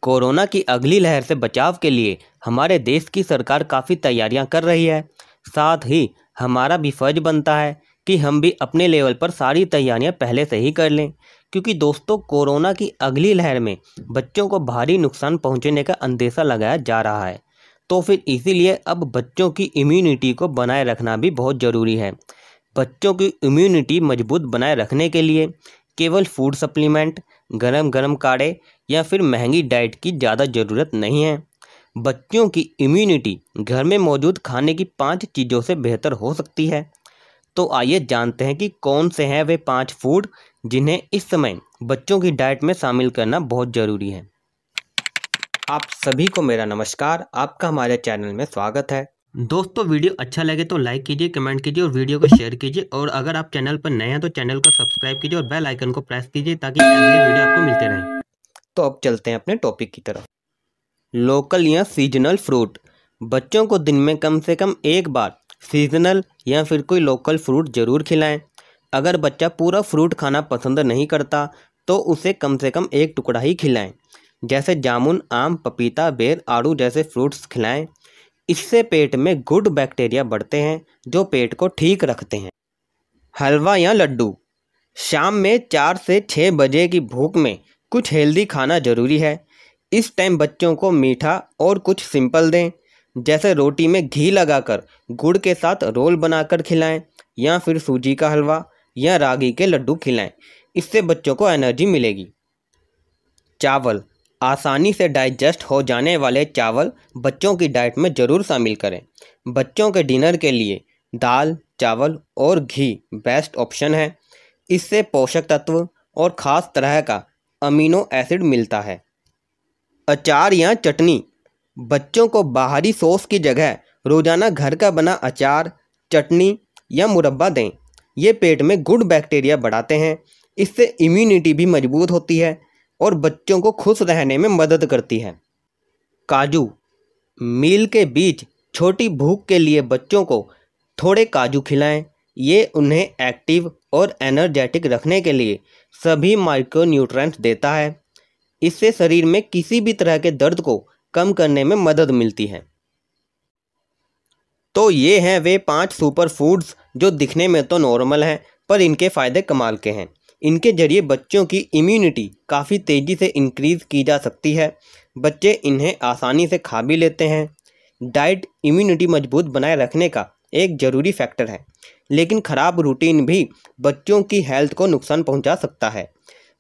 Corona की अगली लहर से बचाव के लिए हमारे देश की सरकार काफ़ी तैयारियां कर रही है। साथ ही हमारा भी फर्ज बनता है कि हम भी अपने लेवल पर सारी तैयारियां पहले से ही कर लें, क्योंकि दोस्तों कोरोना की अगली लहर में बच्चों को भारी नुकसान पहुंचने का अंदेशा लगाया जा रहा है। तो फिर इसीलिए अब बच्चों की इम्यूनिटी को बनाए रखना भी बहुत ज़रूरी है। बच्चों की इम्यूनिटी मजबूत बनाए रखने के लिए केवल फूड सप्लीमेंट, गरम गरम काढ़े या फिर महंगी डाइट की ज़्यादा ज़रूरत नहीं है। बच्चों की इम्यूनिटी घर में मौजूद खाने की 5 चीज़ों से बेहतर हो सकती है। तो आइए जानते हैं कि कौन से हैं वे 5 फूड जिन्हें इस समय बच्चों की डाइट में शामिल करना बहुत ज़रूरी है। आप सभी को मेरा नमस्कार, आपका हमारे चैनल में स्वागत है। दोस्तों वीडियो अच्छा लगे तो लाइक कीजिए, कमेंट कीजिए और वीडियो को शेयर कीजिए। और अगर आप चैनल पर नए हैं तो चैनल को सब्सक्राइब कीजिए और बेल आइकन को प्रेस कीजिए ताकि अगली वीडियो आपको मिलते रहें। तो अब चलते हैं अपने टॉपिक की तरफ। लोकल या सीजनल फ्रूट। बच्चों को दिन में कम से कम एक बार सीजनल या फिर कोई लोकल फ्रूट ज़रूर खिलाएं। अगर बच्चा पूरा फ्रूट खाना पसंद नहीं करता तो उसे कम से कम एक टुकड़ा ही खिलाएं। जैसे जामुन, आम, पपीता, बेर, आड़ू जैसे फ्रूट्स खिलाएं। इससे पेट में गुड बैक्टीरिया बढ़ते हैं जो पेट को ठीक रखते हैं। हलवा या लड्डू। शाम में 4 से 6 बजे की भूख में कुछ हेल्दी खाना ज़रूरी है। इस टाइम बच्चों को मीठा और कुछ सिंपल दें, जैसे रोटी में घी लगाकर गुड़ के साथ रोल बनाकर खिलाएं या फिर सूजी का हलवा या रागी के लड्डू खिलाएं। इससे बच्चों को एनर्जी मिलेगी। चावल। आसानी से डाइजेस्ट हो जाने वाले चावल बच्चों की डाइट में ज़रूर शामिल करें। बच्चों के डिनर के लिए दाल, चावल और घी बेस्ट ऑप्शन है। इससे पोषक तत्व और ख़ास तरह का अमीनो एसिड मिलता है। अचार या चटनी। बच्चों को बाहरी सॉस की जगह रोज़ाना घर का बना अचार, चटनी या मुरब्बा दें। ये पेट में गुड बैक्टीरिया बढ़ाते हैं। इससे इम्यूनिटी भी मजबूत होती है और बच्चों को खुश रहने में मदद करती है। काजू। मील के बीच छोटी भूख के लिए बच्चों को थोड़े काजू खिलाएं। ये उन्हें एक्टिव और एनर्जेटिक रखने के लिए सभी माइक्रोन्यूट्रिएंट्स देता है। इससे शरीर में किसी भी तरह के दर्द को कम करने में मदद मिलती है। तो ये हैं वे 5 सुपर फूड्स जो दिखने में तो नॉर्मल हैं पर इनके फ़ायदे कमाल के हैं। इनके जरिए बच्चों की इम्यूनिटी काफ़ी तेज़ी से इंक्रीज़ की जा सकती है। बच्चे इन्हें आसानी से खा भी लेते हैं। डाइट इम्यूनिटी मजबूत बनाए रखने का एक ज़रूरी फैक्टर है, लेकिन ख़राब रूटीन भी बच्चों की हेल्थ को नुकसान पहुंचा सकता है।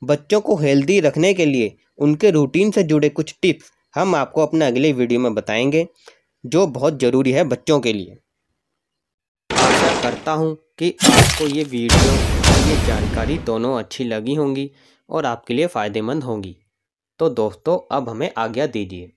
बच्चों को हेल्दी रखने के लिए उनके रूटीन से जुड़े कुछ टिप्स हम आपको अपने अगले वीडियो में बताएंगे, जो बहुत ज़रूरी है बच्चों के लिए। आशा करता हूँ कि आपको ये वीडियो और ये जानकारी दोनों अच्छी लगी होंगी और आपके लिए फ़ायदेमंद होंगी। तो दोस्तों अब हमें आज्ञा दीजिए।